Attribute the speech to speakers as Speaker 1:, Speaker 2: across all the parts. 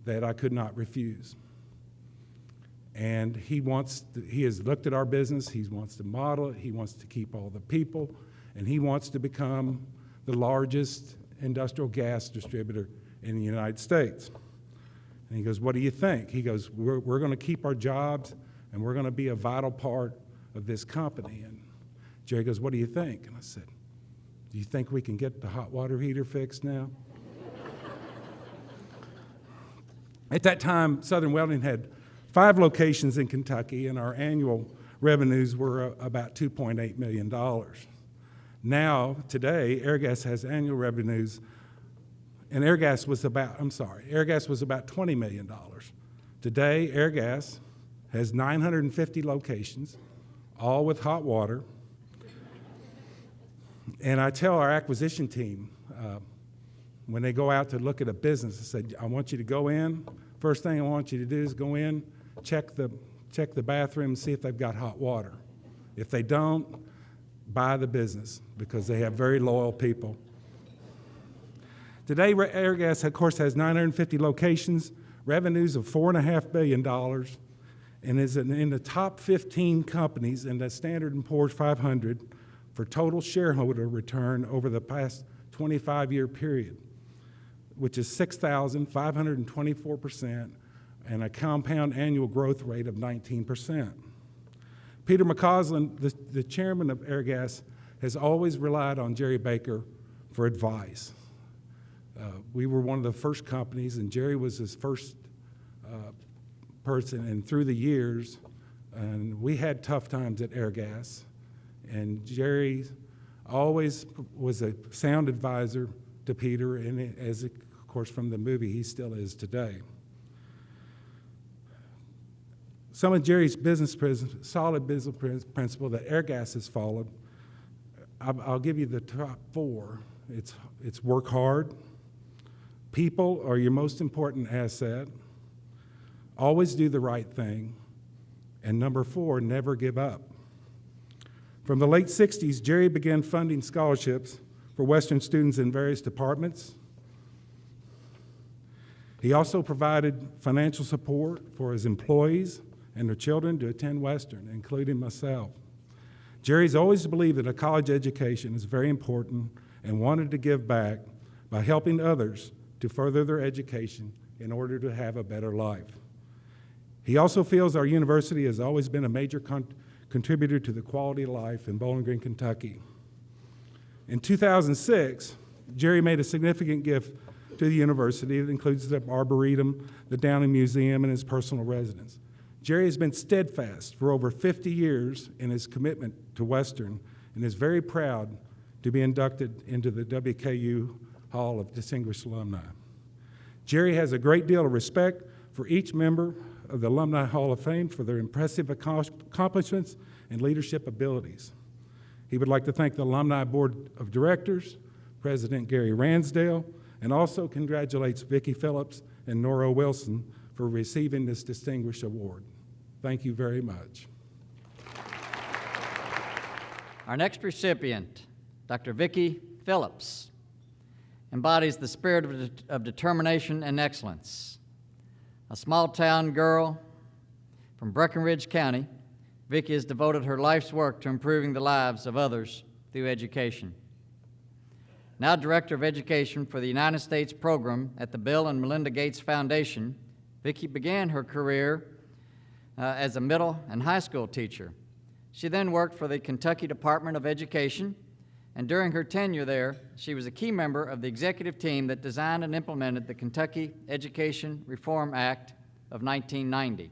Speaker 1: that I could not refuse. And he has looked at our business, he wants to model it, he wants to keep all the people, and he wants to become the largest industrial gas distributor in the United States. And he goes, what do you think? He goes, we're going to keep our jobs, and we're going to be a vital part of this company. And Jerry goes, what do you think? And I said, do you think we can get the hot water heater fixed now? At that time, Southern Welding had 5 locations in Kentucky, and our annual revenues were about $2.8 million. Now, today, Airgas has annual revenues, and Airgas was about $20 million. Today, Airgas has 950 locations, all with hot water. And I tell our acquisition team, when they go out to look at a business, I said, I want you to go in. First thing I want you to do is go in, check the bathroom and see if they've got hot water. If they don't, buy the business, because they have very loyal people. Today, Airgas, of course, has 950 locations, revenues of $4.5 billion, and is in the top 15 companies in the Standard & Poor's 500 for total shareholder return over the past 25-year period, which is 6,524%, and a compound annual growth rate of 19%. Peter McCausland, the chairman of Airgas, has always relied on Jerry Baker for advice. We were one of the first companies, and Jerry was his first person, and through the years, and we had tough times at Airgas, and Jerry always was a sound advisor to Peter, and as of course from the movie, he still is today. Some of Jerry's solid business principle that Airgas has followed, I'll give you the top 4. It's work hard. People are your most important asset. Always do the right thing. And number 4, never give up. From the late 60s, Jerry began funding scholarships for Western students in various departments. He also provided financial support for his employees and their children to attend Western, including myself. Jerry's always believed that a college education is very important and wanted to give back by helping others to further their education in order to have a better life. He also feels our university has always been a major contributor to the quality of life in Bowling Green, Kentucky. In 2006, Jerry made a significant gift to the university that includes the Arboretum, the Downing Museum, and his personal residence. Jerry has been steadfast for over 50 years in his commitment to Western and is very proud to be inducted into the WKU Hall of Distinguished Alumni. Jerry has a great deal of respect for each member of the Alumni Hall of Fame for their impressive accomplishments and leadership abilities. He would like to thank the Alumni Board of Directors, President Gary Ransdell, and also congratulates Vicki Phillips and Nora Wilson for receiving this distinguished award. Thank you very much.
Speaker 2: Our next recipient, Dr. Vicki Phillips, embodies the spirit of determination and excellence. A small-town girl from Breckinridge County, Vicki has devoted her life's work to improving the lives of others through education. Now Director of Education for the United States Program at the Bill and Melinda Gates Foundation, Vicki began her career as a middle and high school teacher. She then worked for the Kentucky Department of Education, and during her tenure there, she was a key member of the executive team that designed and implemented the Kentucky Education Reform Act of 1990.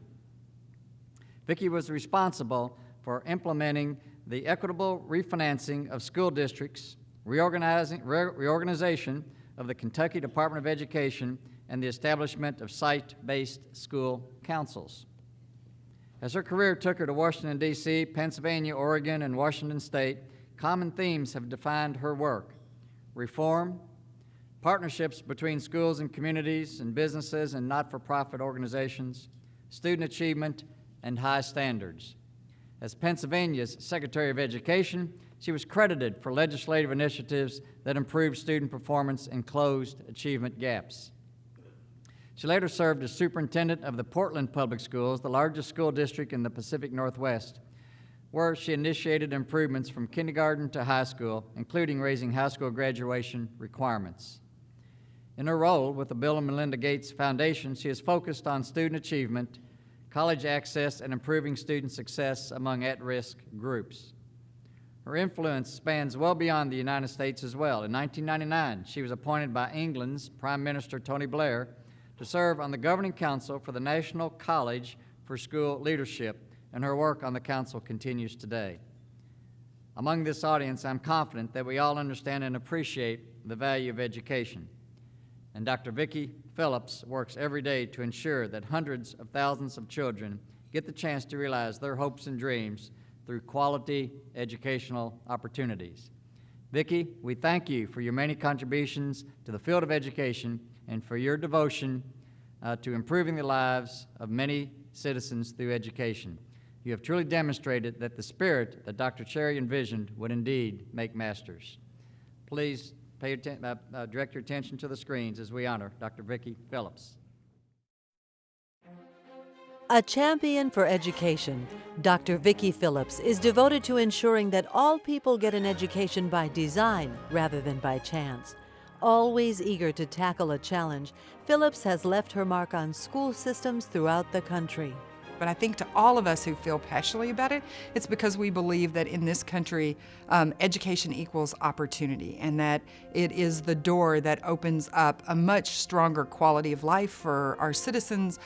Speaker 2: Vicki was responsible for implementing the equitable refinancing of school districts, reorganization of the Kentucky Department of Education, and the establishment of site-based school councils. As her career took her to Washington, D.C., Pennsylvania, Oregon, and Washington State, common themes have defined her work: reform, partnerships between schools and communities and businesses and not-for-profit organizations, student achievement, and high standards. As Pennsylvania's Secretary of Education, she was credited for legislative initiatives that improved student performance and closed achievement gaps. She later served as superintendent of the Portland Public Schools, the largest school district in the Pacific Northwest, where she initiated improvements from kindergarten to high school, including raising high school graduation requirements. In her role with the Bill and Melinda Gates Foundation, she is focused on student achievement, college access, and improving student success among at-risk groups. Her influence spans well beyond the United States as well. In 1999, she was appointed by England's Prime Minister Tony Blair to serve on the Governing Council for the National College for School Leadership, and her work on the council continues today. Among this audience, I'm confident that we all understand and appreciate the value of education. And Dr. Vicki Phillips works every day to ensure that hundreds of thousands of children get the chance to realize their hopes and dreams through quality educational opportunities. Vicki, we thank you for your many contributions to the field of education and for your devotion to improving the lives of many citizens through education. You have truly demonstrated that the spirit that Dr. Cherry envisioned would indeed make masters. Please direct your attention to the screens as we honor Dr. Vicki Phillips.
Speaker 3: A champion for education, Dr. Vicki Phillips is devoted to ensuring that all people get an education by design rather than by chance. Always eager to tackle a challenge, Phillips has left her mark on school systems throughout the country.
Speaker 4: But I think to all of us who feel passionately about it, it's because we believe that in this country, education equals opportunity, and that it is the door that opens up a much stronger quality of life for our citizens,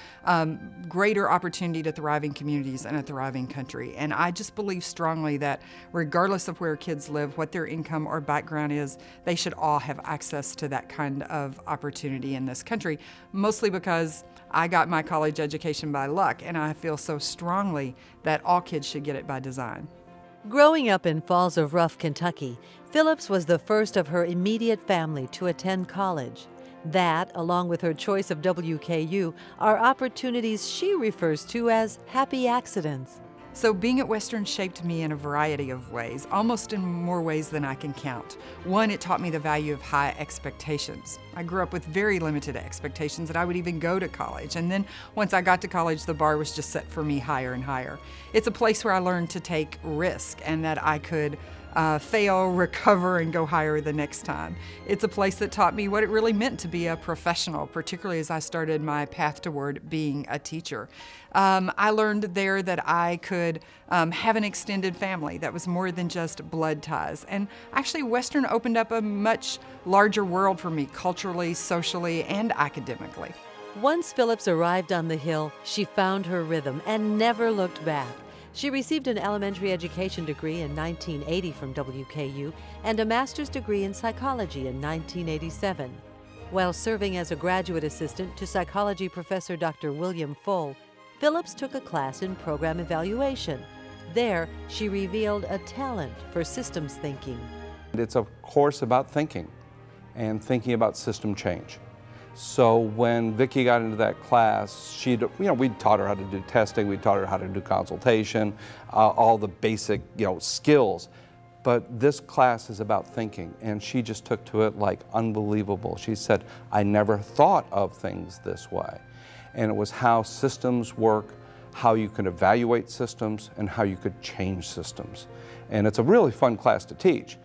Speaker 4: greater opportunity to thriving communities and a thriving country. And I just believe strongly that regardless of where kids live, what their income or background is, they should all have access to that kind of opportunity in this country, mostly because I got my college education by luck, and I feel so strongly that all kids should get it by design.
Speaker 3: Growing up in Falls of Rough, Kentucky, Phillips was the first of her immediate family to attend college. That, along with her choice of WKU, are opportunities she refers to as happy accidents.
Speaker 4: So being at Western shaped me in a variety of ways, almost in more ways than I can count. One, it taught me the value of high expectations. I grew up with very limited expectations that I would even go to college. And then once I got to college, the bar was just set for me higher and higher. It's a place where I learned to take risk and that I could fail, recover, and go higher the next time. It's a place that taught me what it really meant to be a professional, particularly as I started my path toward being a teacher. I learned there that I could have an extended family that was more than just blood ties. And actually, Western opened up a much larger world for me, culturally, socially, and academically.
Speaker 3: Once Phillips arrived on the Hill, she found her rhythm and never looked back. She received an elementary education degree in 1980 from WKU and a master's degree in psychology in 1987. While serving as a graduate assistant to psychology professor Dr. William Full, Phillips took a class in program evaluation. There, she revealed a talent for systems thinking.
Speaker 5: It's a course about thinking and thinking about system change. So when Vicki got into that class, we taught her how to do testing, we taught her how to do consultation, all the basic, skills. But this class is about thinking, and she just took to it like unbelievable. She said, I never thought of things this way. And it was how systems work, how you can evaluate systems, and how you could change systems. And it's a really fun class to teach.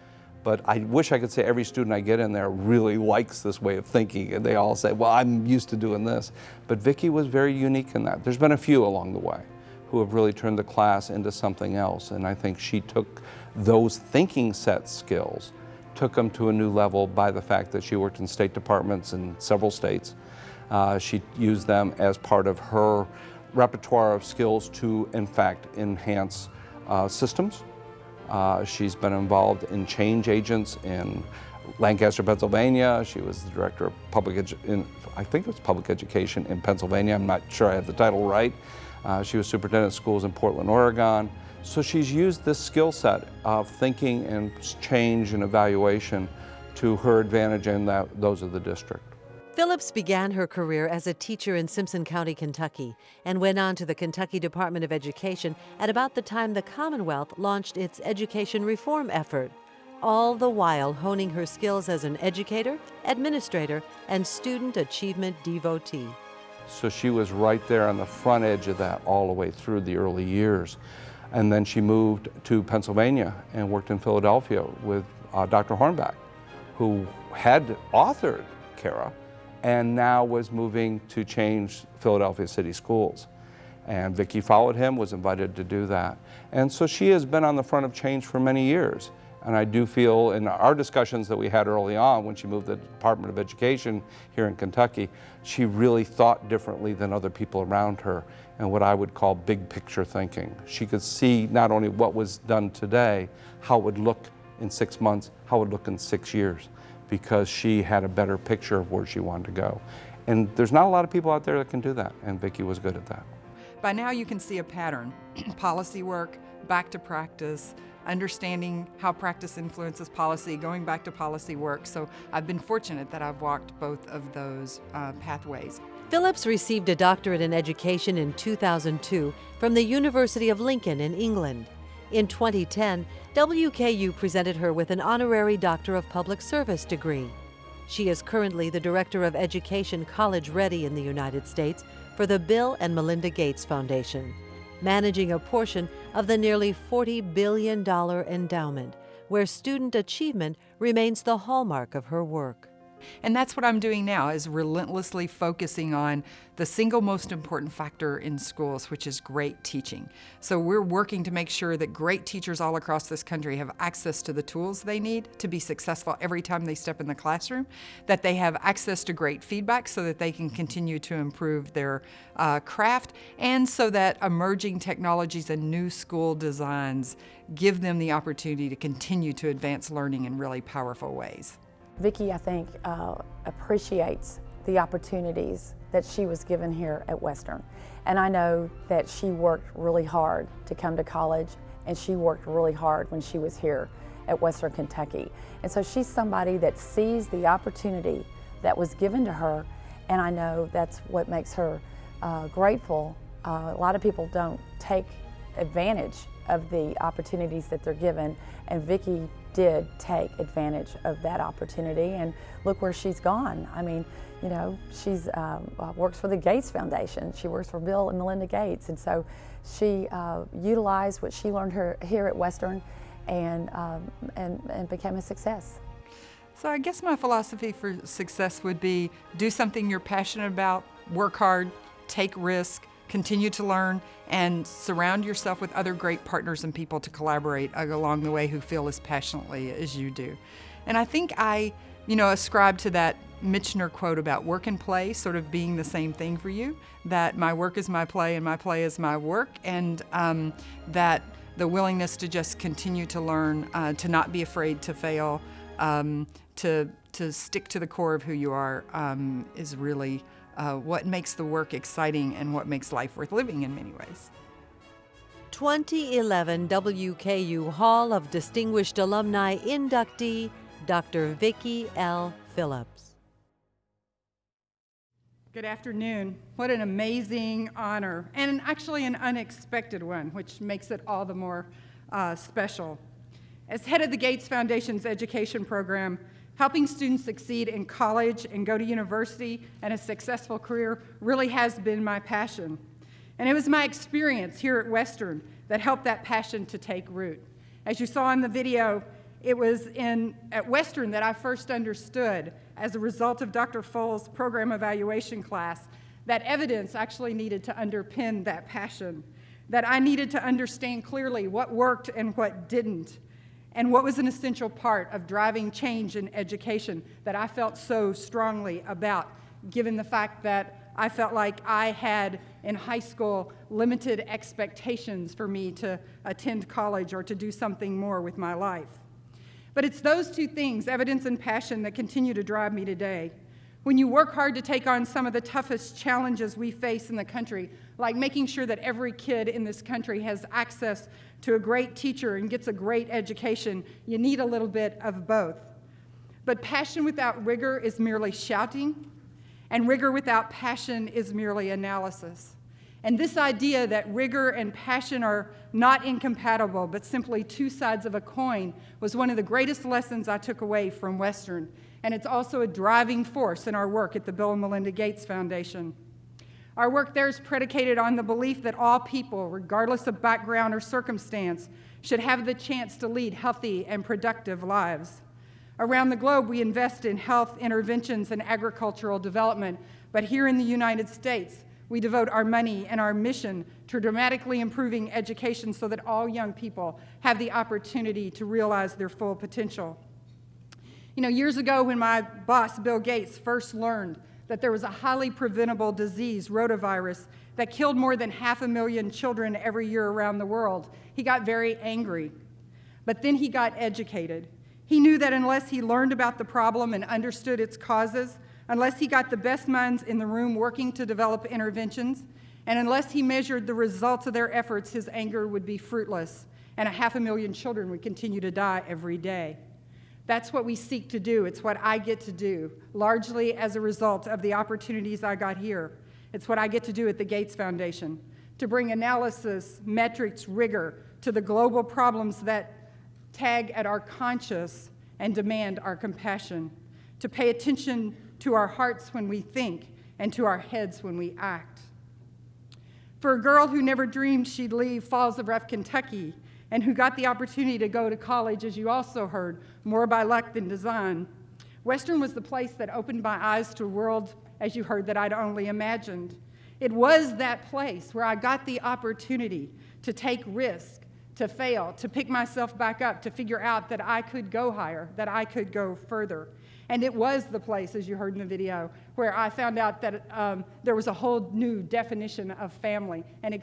Speaker 5: But I wish I could say every student I get in there really likes this way of thinking, and they all say, well, I'm used to doing this. But Vicki was very unique in that. There's been a few along the way who have really turned the class into something else, and I think she took those thinking set skills, took them to a new level by the fact that she worked in state departments in several states. She used them as part of her repertoire of skills to, in fact, enhance systems. She's been involved in change agents in Lancaster, Pennsylvania. She was the director of public education in Pennsylvania. I'm not sure I have the title right. She was superintendent of schools in Portland, Oregon. So she's used this skill set of thinking and change and evaluation to her advantage and those of the district.
Speaker 3: Phillips began her career as a teacher in Simpson County, Kentucky, and went on to the Kentucky Department of Education at about the time the Commonwealth launched its education reform effort, all the while honing her skills as an educator, administrator, and student achievement devotee.
Speaker 5: So she was right there on the front edge of that all the way through the early years. And then she moved to Pennsylvania and worked in Philadelphia with Dr. Hornback, who had authored Kara and now was moving to change Philadelphia city schools. And Vicki followed him, was invited to do that. And so she has been on the front of change for many years. And I do feel in our discussions that we had early on when she moved to the Department of Education here in Kentucky, she really thought differently than other people around her and what I would call big picture thinking. She could see not only what was done today, how it would look in 6 months, how it would look in 6 years, because she had a better picture of where she wanted to go. And there's not a lot of people out there that can do that, and Vicki was good at that.
Speaker 4: By now you can see a pattern. Policy work, back to practice, understanding how practice influences policy, going back to policy work. So I've been fortunate that I've walked both of those pathways.
Speaker 3: Phillips received a doctorate in education in 2002 from the University of Lincoln in England. In 2010, WKU presented her with an honorary Doctor of Public Service degree. She is currently the Director of Education College Ready in the United States for the Bill and Melinda Gates Foundation, managing a portion of the nearly $40 billion endowment, where student achievement remains the hallmark of her work.
Speaker 4: And that's what I'm doing now, is relentlessly focusing on the single most important factor in schools, which is great teaching. So we're working to make sure that great teachers all across this country have access to the tools they need to be successful every time they step in the classroom, that they have access to great feedback so that they can continue to improve their craft, and so that emerging technologies and new school designs give them the opportunity to continue to advance learning in really powerful ways.
Speaker 6: Vicki, I think, appreciates the opportunities that she was given here at Western. And I know that she worked really hard to come to college, and she worked really hard when she was here at Western Kentucky. And so she's somebody that sees the opportunity that was given to her, and I know that's what makes her grateful. A lot of people don't take advantage of the opportunities that they're given, and Vicki did take advantage of that opportunity, and look where she's gone. I mean, you know, she's works for the Gates Foundation. She works for Bill and Melinda Gates, and so she utilized what she learned here at Western, and became a success.
Speaker 4: So I guess my philosophy for success would be do something you're passionate about, work hard, take risk, continue to learn, and surround yourself with other great partners and people to collaborate along the way who feel as passionately as you do. And I think I, ascribe to that Michener quote about work and play sort of being the same thing for you, that my work is my play and my play is my work, and that the willingness to just continue to learn, to not be afraid to fail, to stick to the core of who you are is really what makes the work exciting and what makes life worth living in many ways.
Speaker 3: 2011 WKU Hall of Distinguished Alumni inductee, Dr. Vicki L. Phillips.
Speaker 7: Good afternoon. What an amazing honor, and actually an unexpected one, which makes it all the more special. As head of the Gates Foundation's education program, helping students succeed in college and go to university and a successful career really has been my passion. And it was my experience here at Western that helped that passion to take root. As you saw in the video, it was at Western that I first understood, as a result of Dr. Foll's program evaluation class, that evidence actually needed to underpin that passion, that I needed to understand clearly what worked and what didn't, and what was an essential part of driving change in education that I felt so strongly about, given the fact that I felt like I had, in high school, limited expectations for me to attend college or to do something more with my life. But it's those two things, evidence and passion, that continue to drive me today. When you work hard to take on some of the toughest challenges we face in the country, like making sure that every kid in this country has access to a great teacher and gets a great education, you need a little bit of both. But passion without rigor is merely shouting, and rigor without passion is merely analysis. And this idea that rigor and passion are not incompatible, but simply two sides of a coin, was one of the greatest lessons I took away from Western. And it's also a driving force in our work at the Bill and Melinda Gates Foundation. Our work there is predicated on the belief that all people, regardless of background or circumstance, should have the chance to lead healthy and productive lives. Around the globe, we invest in health interventions and agricultural development, but here in the United States, we devote our money and our mission to dramatically improving education so that all young people have the opportunity to realize their full potential. You know, years ago when my boss, Bill Gates, first learned that there was a highly preventable disease, rotavirus, that killed more than 500,000 children every year around the world, he got very angry. But then he got educated. He knew that unless he learned about the problem and understood its causes, unless he got the best minds in the room working to develop interventions, and unless he measured the results of their efforts, his anger would be fruitless, and 500,000 children would continue to die every day. That's what we seek to do. It's what I get to do, largely as a result of the opportunities I got here. It's what I get to do at the Gates Foundation, to bring analysis, metrics, rigor to the global problems that tag at our conscience and demand our compassion, to pay attention to our hearts when we think and to our heads when we act. For a girl who never dreamed she'd leave Falls of Rough, Kentucky, and who got the opportunity to go to college, as you also heard, more by luck than design, Western was the place that opened my eyes to a world, as you heard, that I'd only imagined. It was that place where I got the opportunity to take risk, to fail, to pick myself back up, to figure out that I could go higher, that I could go further. And it was the place, as you heard in the video, where I found out that there was a whole new definition of family and